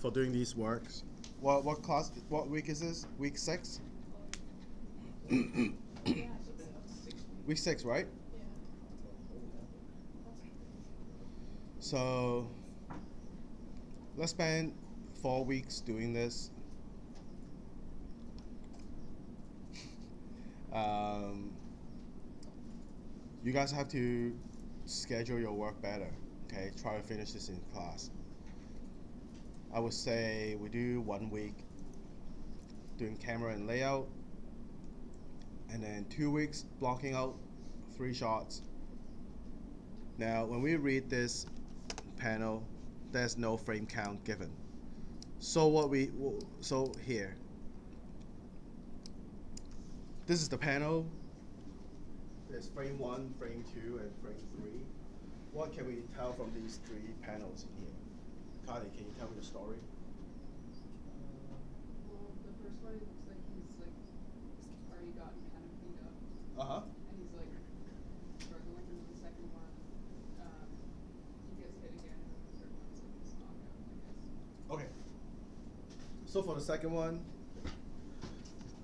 for doing these works. What class? What week is this? Week 6. Week 6, right? So let's spend 4 weeks doing this. You guys have to schedule your work better. Okay, try to finish this in class. I would say we do 1 week doing camera and layout, and then 2 weeks blocking out 3 shots. Now, when we read this panel, there's no frame count given. So so here, this is the panel. There's frame 1, frame 2, and frame 3. What can we tell from these 3 panels in here? Kali, can you tell me the story? Well, the first one, it looks like he's already gotten kind of beat up. And he's struggling. And the second one, he gets hit again, and the third one's he's knocked out, I guess. Okay. So for the second one,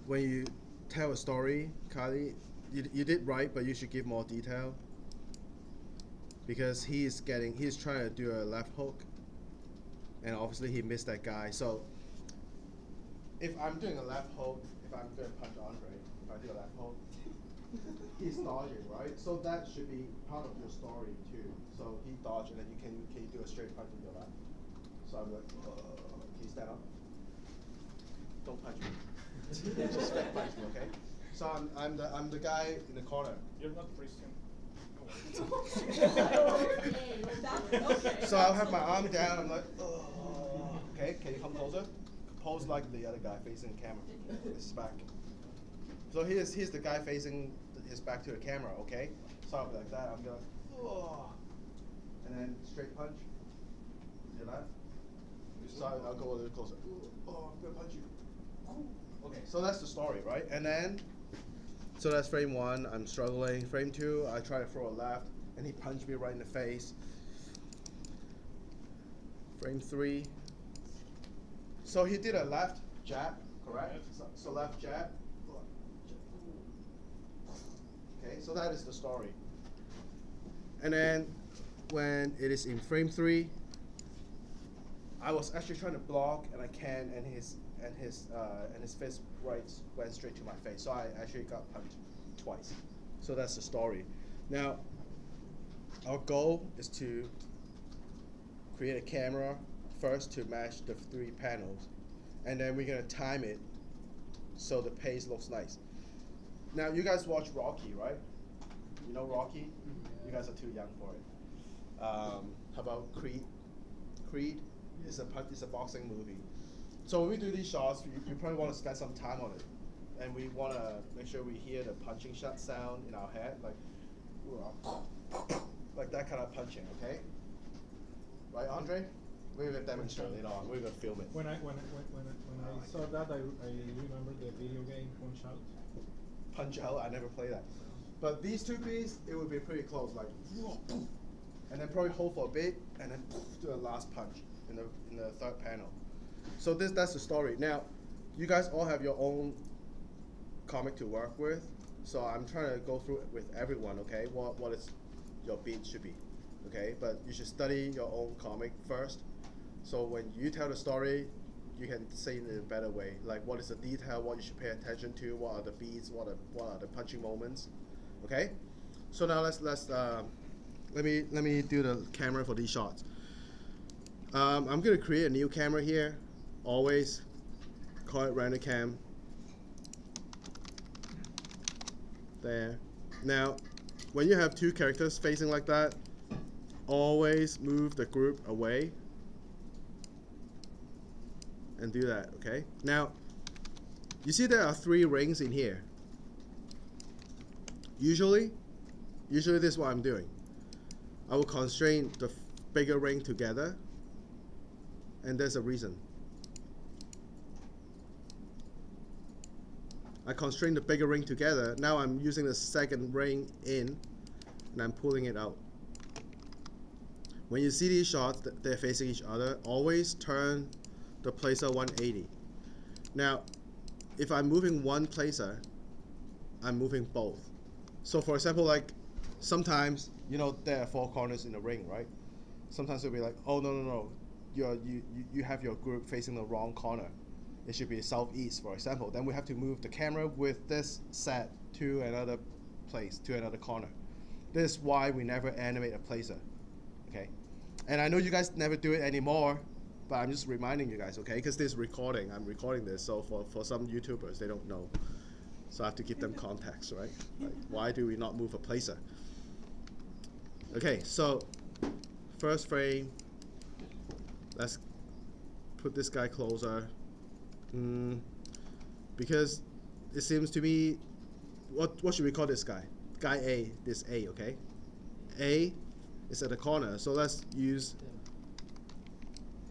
when you tell a story, Kali, you did right, but you should give more detail, because he's trying to do a left hook, and obviously he missed that guy. So if I'm doing a left hook, if I'm going to punch Andre, if I do a left hook, he's dodging, right? So that should be part of your story too. So he dodged, and then can you do a straight punch with your left? So I'm like, can you stand up? Don't punch me. Just straight punch me, okay? So I'm the guy in the corner. You're not Christian. Okay. So I'll have my arm down. I'm like, okay, can you come closer? Pose like the other guy facing the camera. His back. So here's the guy facing his back to the camera. Okay. So I'll be like that. I'm going, and then straight punch. Your left. So I'll go a little closer. I'm gonna punch you. Okay. So that's the story, right? And then. So that's frame 1, I'm struggling. Frame 2, I try to throw a left, and he punched me right in the face. Frame 3. So he did a left jab, correct? So left jab. Okay, so that is the story. And then when it is in frame 3, I was actually trying to block, and I can't, and his fist went straight to my face. So I actually got punched twice. So that's the story. Now, our goal is to create a camera first to match the 3 panels, and then we're gonna time it so the pace looks nice. Now, you guys watch Rocky, right? You know Rocky? You guys are too young for it. How about Creed? Creed is a boxing movie. So when we do these shots, we probably want to spend some time on it, and we want to make sure we hear the punching shot sound in our head, like that kind of punching, okay? Right, Andre? We're gonna demonstrate later on. We're gonna film it. When I saw that, I remember the video game Punch Out. Punch Out. I never played that. But these 2 pieces, it would be pretty close, like, and then probably hold for a bit, and then do a last punch in the 3rd panel. So that's the story. Now, you guys all have your own comic to work with, so I'm trying to go through it with everyone, okay? What is your beat should be, okay? But you should study your own comic first, so when you tell the story, you can say it in a better way. Like, what is the detail? What you should pay attention to? What are the beats? What are the punching moments? Okay. So now let me do the camera for these shots. I'm gonna create a new camera here. Always call it random cam. There. Now, when you have 2 characters facing like that, always move the group away and do that, okay? Now, you see there are 3 rings in here. Usually this is what I'm doing. I will constrain the bigger ring together, and there's a reason. I constrain the bigger ring together. Now I'm using the second ring in, and I'm pulling it out. When you see these shots, they're facing each other. Always turn the placer 180. Now, if I'm moving one placer, I'm moving both. So for example, like sometimes, there are 4 corners in a ring, right? Sometimes it'll be like, oh, no. You have your group facing the wrong corner. It should be southeast, for example. Then we have to move the camera with this set to another place, to another corner. This is why we never animate a placer, okay? And I know you guys never do it anymore, but I'm just reminding you guys, okay? Because this is recording. I'm recording this, so for some YouTubers, they don't know. So I have to give them context, right? Like, why do we not move a placer? Okay, so first frame. Let's put this guy closer. Because it seems to me, what should we call this guy? Guy A, this A, okay? A is at the corner, so let's use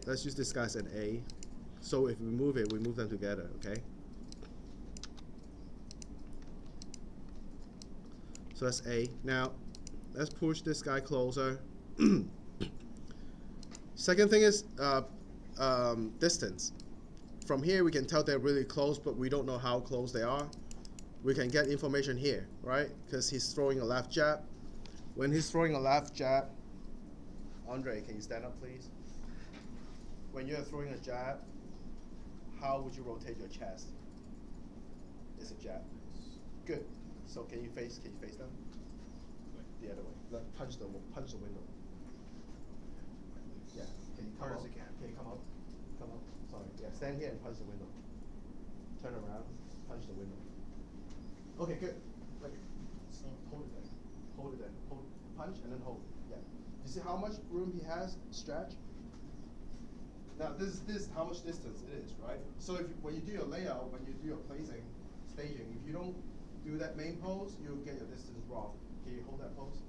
this guy as an A. So if we move it, we move them together, okay? So that's A. Now, let's push this guy closer. Second thing is distance. From here, we can tell they're really close, but we don't know how close they are. We can get information here, right? Because he's throwing a left jab. When he's throwing a left jab, Andre, can you stand up, please? When you're throwing a jab, how would you rotate your chest? It's a jab. Good. So can you face them? The other way. Punch the window. Yeah. Can you come up? Can you come up? Come up. Sorry. Yeah. Stand here and punch the window. Turn around. Punch the window. Okay. Good. Like, hold it there. Hold it there. Hold. Punch and then hold. Yeah. You see how much room he has? Stretch. Now this is how much distance it is, right? So when you do your layout, when you do your placing, staging, if you don't do that main pose, you'll get your distance wrong. Can you hold that pose?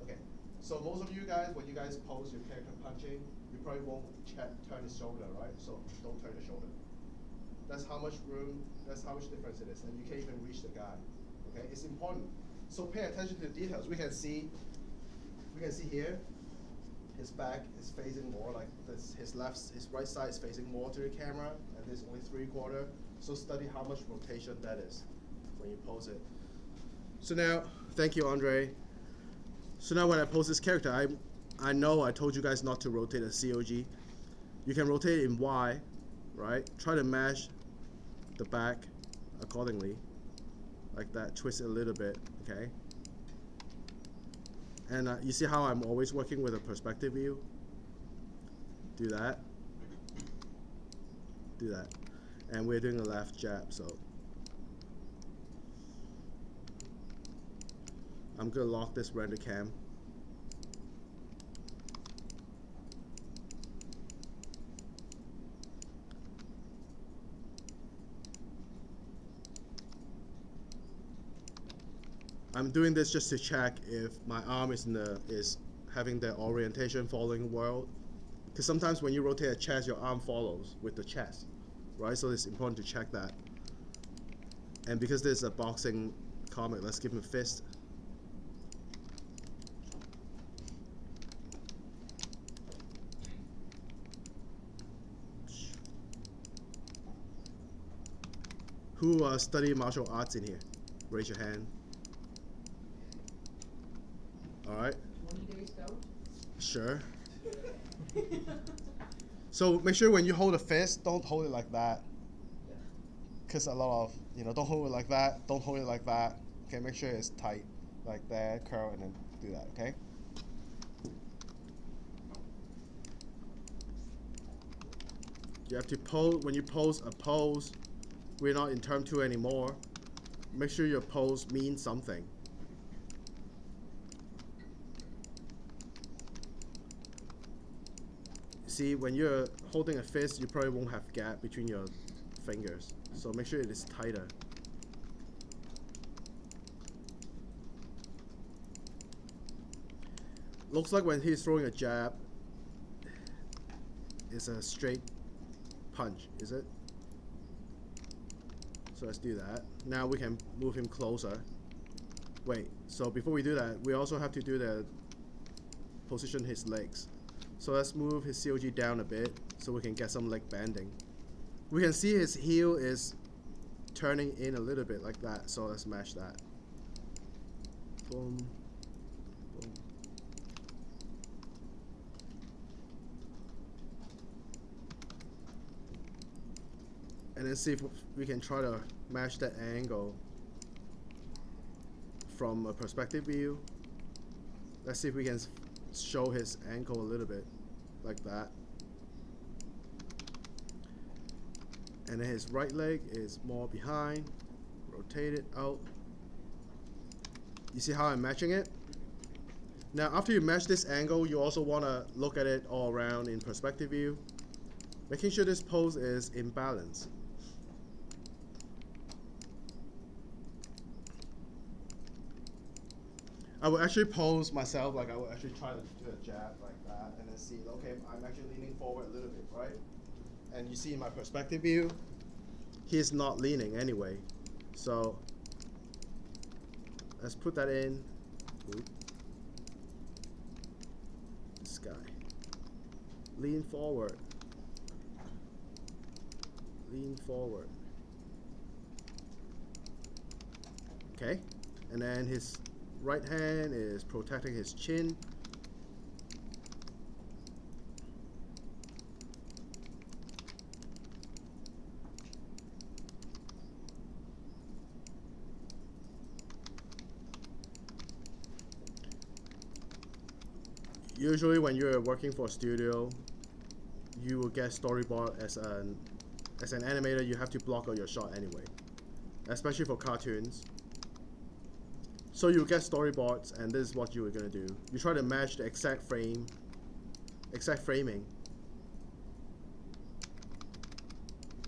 Okay. So most of you guys, when you guys pose your character punching, you probably won't turn his shoulder, right? So don't turn the shoulder. That's how much room, that's how much difference it is, and you can't even reach the guy. Okay, it's important. So pay attention to the details. We can see here, his back is facing more like this. His right side is facing more to the camera, and there's only 3/4. So study how much rotation that is when you pose it. So now, thank you, Andre. So now when I pose this character, I know I told you guys not to rotate a COG. You can rotate it in Y, right? Try to match the back accordingly, like that. Twist it a little bit, okay? And you see how I'm always working with a perspective view? Do that. Do that. And we're doing a left jab, so I'm gonna lock this render cam. I'm doing this just to check if my arm is having the orientation following the world. Because sometimes when you rotate a chest, your arm follows with the chest, right? So it's important to check that. And because this is a boxing comic, let's give him a fist. Who study martial arts in here? Raise your hand. All right. 20 days out? Sure. So make sure when you hold a fist, don't hold it like that. Because a lot of, don't hold it like that, don't hold it like that. Okay, make sure it's tight, like that, curl, and then do that, okay? You have to pose, when you pose a pose, we're not in term 2 anymore. Make sure your pose means something. See, when you're holding a fist, you probably won't have gap between your fingers. So make sure it is tighter. Looks like when he's throwing a jab, it's a straight punch, is it? So let's do that. Now we can move him closer. Wait, so before we do that, we also have to do the position his legs. So let's move his COG down a bit. so we can get some leg bending. We can see his heel is turning in a little bit like that, so let's match that. Boom, boom. And then see if we can try to match that angle from a perspective view. Let's see if we can show his ankle a little bit like that. And then his right leg is more behind, rotate it out. You see how I'm matching it? Now after you match this angle, you also want to look at it all around in perspective view, making sure this pose is in balance. I will actually pose myself, like I will actually try to do a jab like that, and then see, okay, I'm actually leaning forward a little bit, right? And you see in my perspective view, he's not leaning anyway. So let's put that in. Oop. This guy. Lean forward. Lean forward. Okay, and then his right hand is protecting his chin. Usually when you're working for a studio, you will get storyboard as an animator. You have to block out your shot anyway, especially for cartoons. So you get storyboards, and this is what you are going to do. You try to match the exact framing,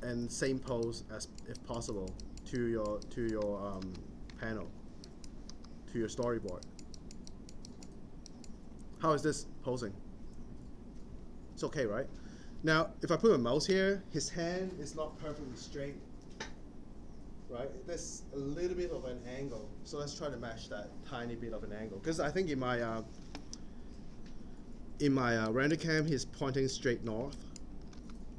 and same pose as if possible to your panel, to your storyboard. How is this posing? It's okay, right? Now, if I put a mouse here, his hand is not perfectly straight. Right, there's a little bit of an angle, so let's try to match that tiny bit of an angle. Because I think in my render cam, he's pointing straight north.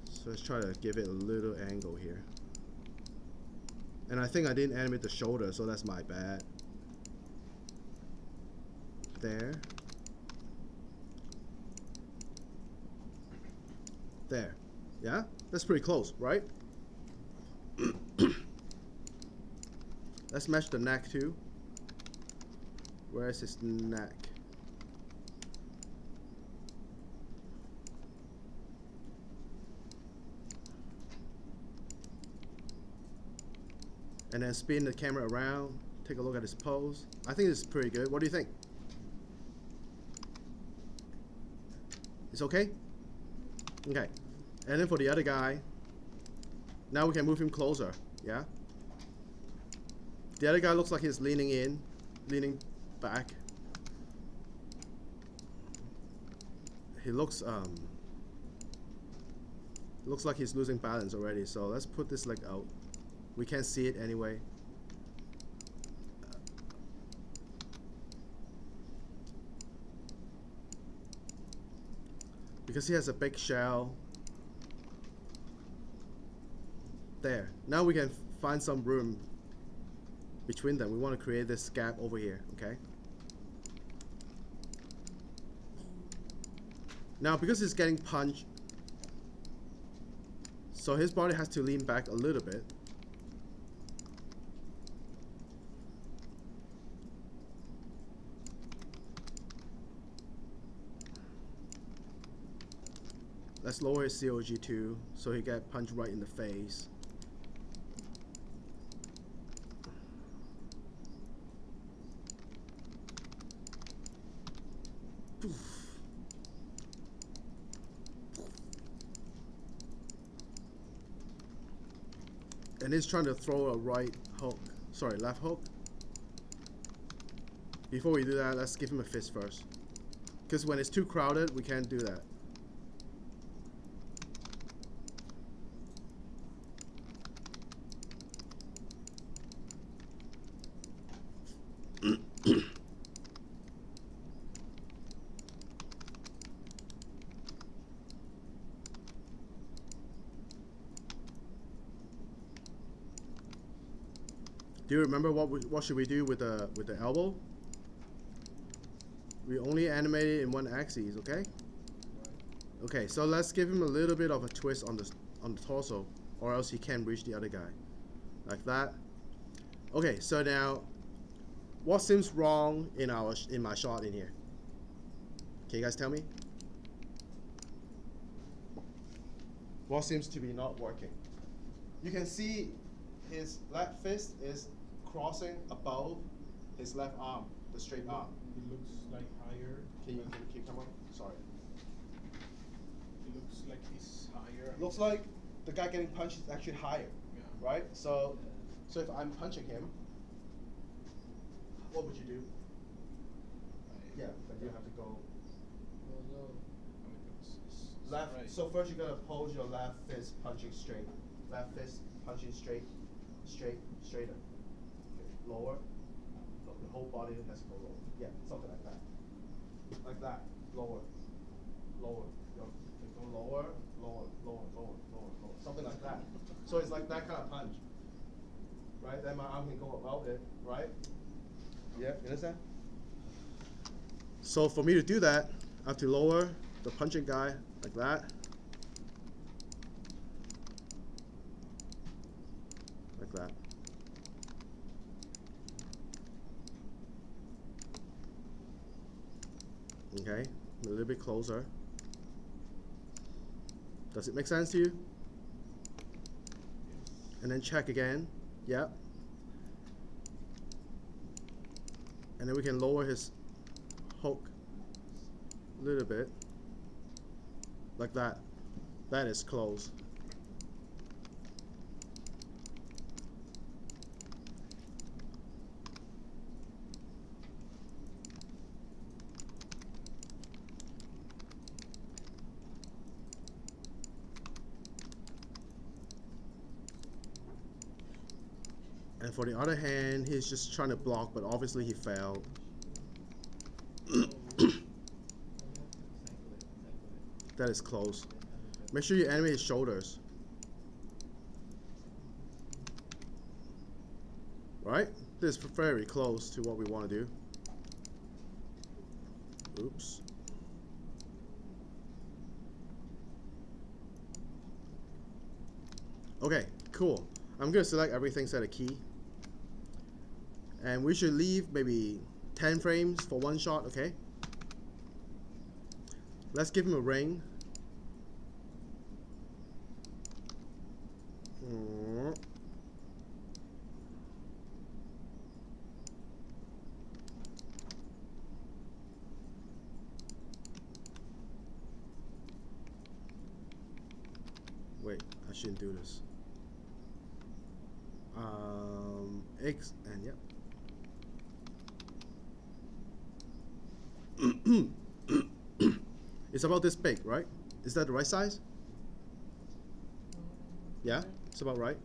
So let's try to give it a little angle here. And I think I didn't animate the shoulder, so that's my bad. There. There. Yeah, that's pretty close, right? Let's match the neck too. Where is his neck? And then spin the camera around, take a look at his pose. I think this is pretty good. What do you think? It's okay? Okay. And then for the other guy, now we can move him closer, yeah? The other guy looks like he's leaning in, leaning back. He looks like he's losing balance already, so let's put this leg out. We can't see it anyway. Because he has a big shell. There. Now we can find some room between them. We want to create this gap over here, okay? Now because he's getting punched, so his body has to lean back a little bit. Let's lower his COG too, so he get punched right in the face. And he's trying to throw a left hook. Before we do that, let's give him a fist first. Because when it's too crowded, we can't do that. Do you remember what should we do with the elbow? We only animate it in one axis, okay? Okay, so let's give him a little bit of a twist on the torso, or else he can't reach the other guy, like that. Okay, so now, what seems wrong in my shot in here? Can you guys tell me? What seems to be not working? You can see his left fist is crossing above his left arm, the straight arm. It looks like higher. Can you come up? Sorry. It looks like he's higher. Looks like the guy getting punched is actually higher, Yeah. right? So if I'm punching him, what would you do? Yeah, but you have to go left. Right. So first you gotta pose your left fist punching straight. Left fist punching straight, straighter. Okay. Lower. So the whole body has to go lower. Yeah, something like that. Like that. Lower. Lower. Go lower, lower, lower, lower, lower, lower. Something like that. So it's like that kind of punch. Right? Then my arm can go about it, right? Yeah, you understand? So for me to do that, I have to lower the punching guy like that. Like that. Okay, a little bit closer. Does it make sense to you? And then check again. Yep. And then we can lower his hook a little bit. Like that. That is close. And for the other hand, he's just trying to block, but obviously he failed. That is close. Make sure you animate his shoulders. Right? This is very close to what we want to do. Oops. Okay, cool. I'm going to select everything, set a key. And we should leave maybe 10 frames for one shot, okay? Let's give him a ring. Wait, I shouldn't do this. X and yep. It's about this big, right? Is that the right size? Yeah, it's about right.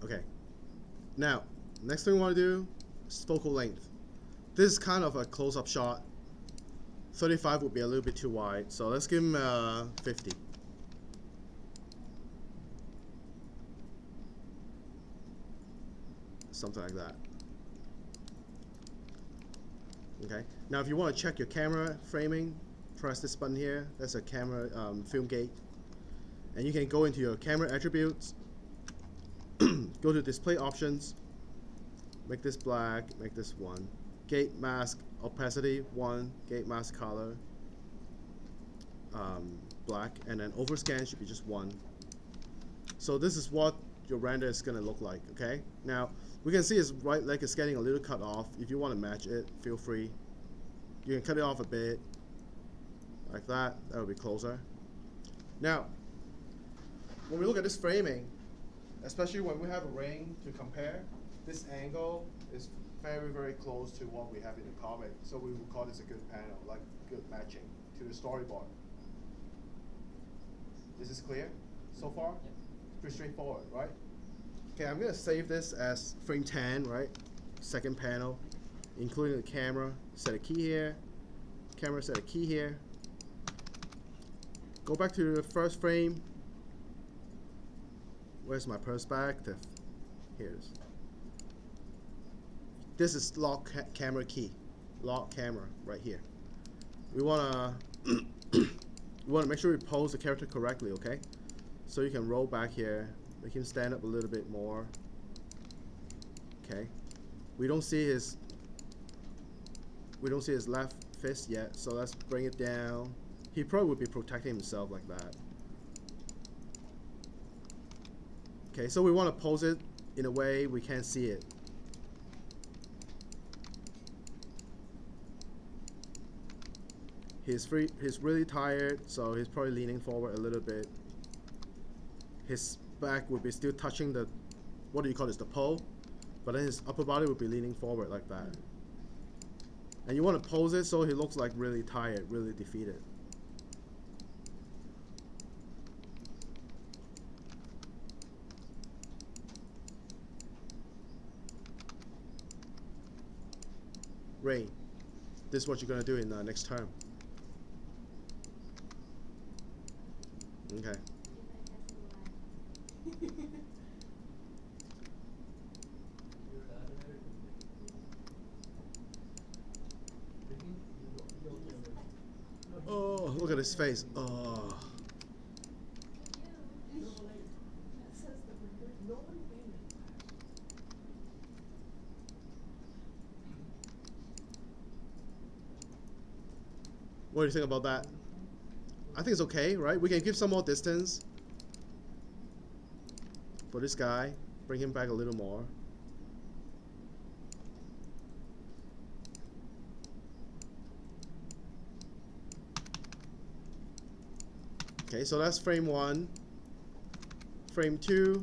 Okay. Now, next thing we want to do is focal length. This is kind of a close-up shot. 35 would be a little bit too wide, so let's give him 50. Something like that. Okay. Now, if you want to check your camera framing, press this button here. That's a camera film gate, and you can go into your camera attributes. Go to display options. Make this black. Make this 1. Gate mask opacity 1. Gate mask color black, and then overscan should be just 1. So this is what your render is gonna look like. Okay. Now we can see his right leg is getting a little cut off. If you want to match it, feel free. You can cut it off a bit, like that. That will be closer. Now, when we look at this framing, especially when we have a ring to compare, this angle is very, very close to what we have in the comic. So we would call this a good panel, like good matching to the storyboard. Is this clear so far? Yep. Pretty straightforward, right? Okay, I'm gonna save this as frame 10, right? Second panel including the camera. Set a key here. Camera, set a key here. Go back to the first frame. Where's my perspective? Here it is. This is lock camera key. Lock camera right here. We wanna make sure we pose the character correctly, okay? So you can roll back here, make him stand up a little bit more. Okay. We don't see his left fist yet, so let's bring it down. He probably would be protecting himself like that. Okay, so we want to pose it in a way we can't see it. He's really tired, so he's probably leaning forward a little bit. His back would be still touching the, what do you call this, the pole, but then his upper body would be leaning forward like that. And you want to pose it so he looks like really tired, really defeated. Rain, this is what you're going to do in the next term. Okay. Oh, look at his face. Oh. What do you think about that? I think it's okay, right? We can give some more distance for this guy. Bring him back a little more. Okay, so that's frame 1, frame 2,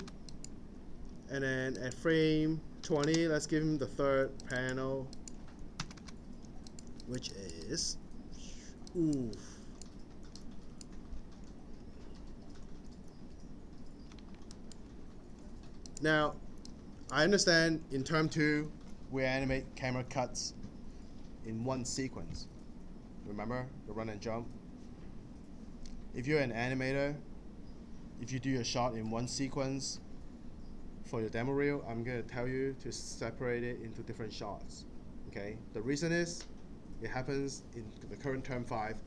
and then at frame 20, let's give him the third panel, which is, oof. Now, I understand in term 2, we animate camera cuts in one sequence. Remember the run and jump? If you're an animator, if you do your shot in one sequence for your demo reel, I'm going to tell you to separate it into different shots. Okay? The reason is, it happens in the current term 5.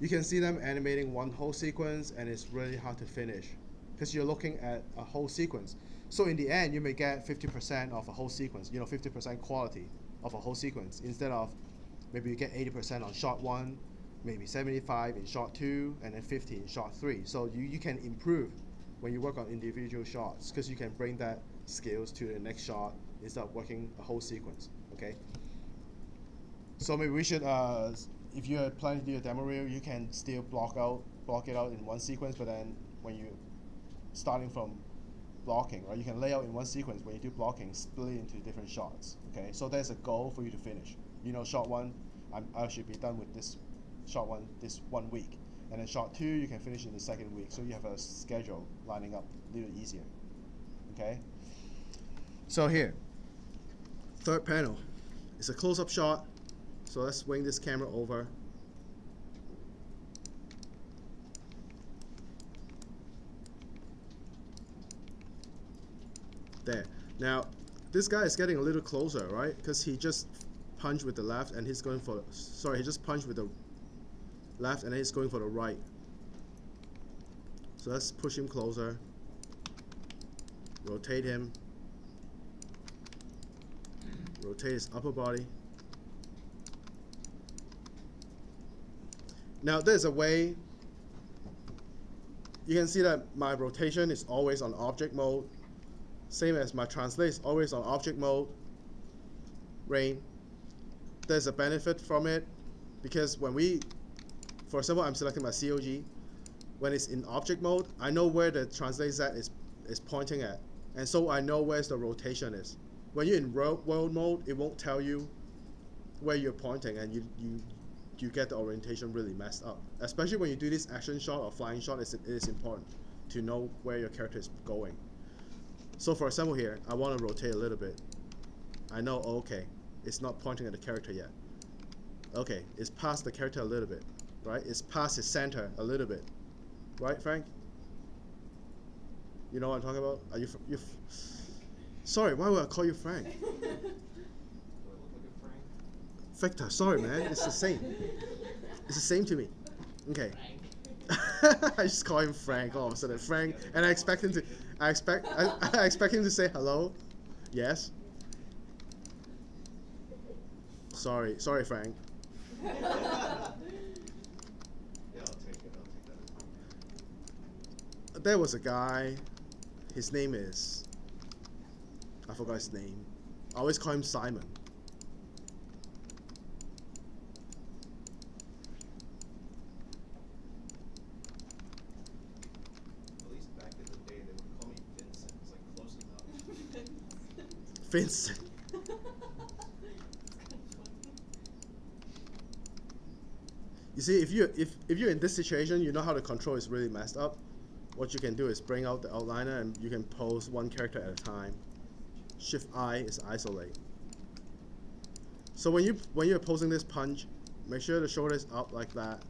You can see them animating one whole sequence, and it's really hard to finish because you're looking at a whole sequence. So in the end, you may get 50% of a whole sequence, 50% quality of a whole sequence, instead of maybe you get 80% on shot 1, maybe 75 in shot 2, and then 50 in shot 3. So you can improve when you work on individual shots, because you can bring that skills to the next shot instead of working a whole sequence. Okay. So maybe we should, if you're planning to do a demo reel, you can still block it out in one sequence, but then when you starting from blocking, right, you can lay out in one sequence. When you do blocking, split it into different shots. Okay. So there's a goal for you to finish. Shot 1, I should be done with this. Shot 1 this 1 week, and then shot 2 you can finish in the second week, so you have a schedule lining up a little easier. Okay, so here, third panel, it's a close-up shot, so let's swing this camera over. There. Now this guy is getting a little closer, right, because he just punched with the left and he's going for, sorry, he just punched with the left and then he's going for the right. So let's push him closer, rotate him, rotate his upper body. Now there's a way, you can see that my rotation is always on object mode, same as my translate is always on object mode. Rain, there's a benefit from it, because when we, for example, I'm selecting my COG. When it's in object mode, I know where the translate Z is pointing at, and so I know where the rotation is. When you're in world mode, it won't tell you where you're pointing, and you get the orientation really messed up. Especially when you do this action shot or flying shot, it is important to know where your character is going. So for example here, I want to rotate a little bit. I know, okay, It's not pointing at the character yet. Okay, it's past the character a little bit, right? It's past his center a little bit, right, Frank? You know what I'm talking about? Are you? Sorry, why would I call you Frank? Do I look like a Frank? Victor, sorry, man. It's the same. It's the same to me. Okay. I just call him Frank all of a sudden. Frank, and I expect him to. I expect him to say hello. Yes. Sorry, Frank. Yeah, I'll take it. There was a guy. His name is. I forgot his name. I always call him Simon. At least back in the day, they would call me Vincent. It's like close enough. Vincent. You see, if you're in this situation, you know how the control is really messed up. What you can do is bring out the outliner and you can pose one character at a time. Shift I is isolate. So when you're posing this punch, make sure the shoulder is up like that.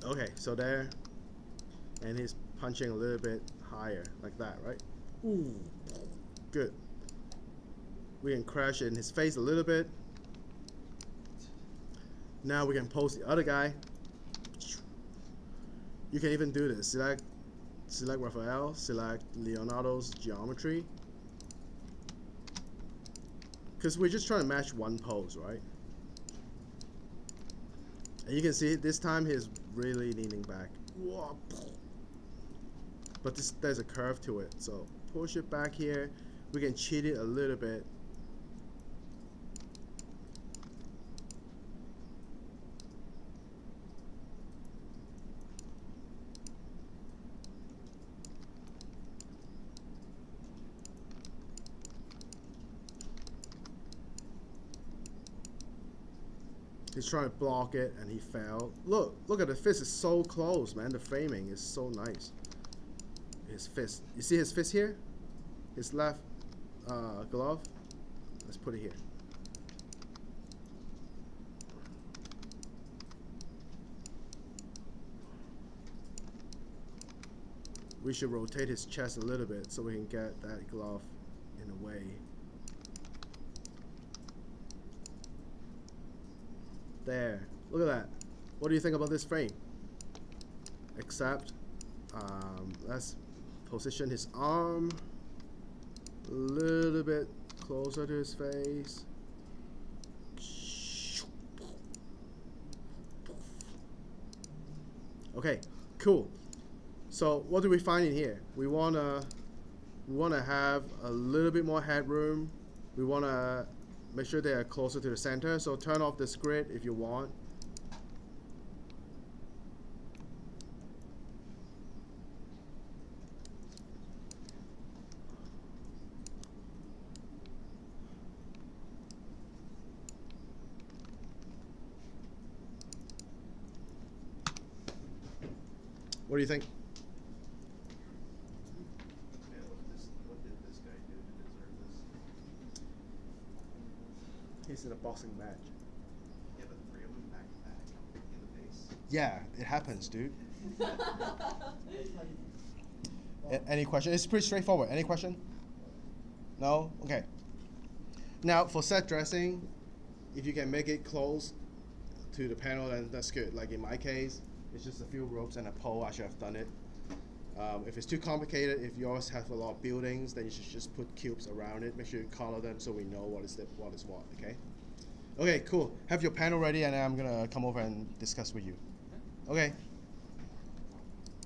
Okay, so there, and he's punching a little bit higher, like that, right? Ooh, good. We can crash in his face a little bit. Now we can pose the other guy. You can even do this. Select Raphael, select Leonardo's geometry. Because we're just trying to match one pose, right? And you can see this time he's really leaning back. But there's a curve to it, so push it back here. We can cheat it a little bit. He's trying to block it and he fell. Look at the fist, it's so close, man. The framing is so nice. His fist. You see his fist here? His left glove. Let's put it here. We should rotate his chest a little bit so we can get that glove in a way. There. Look at that. What do you think about this frame? Except, let's position his arm a little bit closer to his face. Okay, cool. So what do we find in here? We wanna have a little bit more headroom. We wanna make sure they are closer to the center. So turn off this grid if you want. What do you think? Yeah, what did this guy do to deserve this? He's in a boxing match. Yeah, but 3 of them back to back in the face. Yeah, it happens, dude. Any question? It's pretty straightforward. Any question? No? Okay. Now, for set dressing, if you can make it close to the panel, then that's good. Like in my case, it's just a few ropes and a pole. I should have done it. If it's too complicated, if yours have a lot of buildings, then you should just put cubes around it. Make sure you color them so we know what is what, okay? Okay, cool. Have your panel ready and I'm gonna come over and discuss with you. Okay.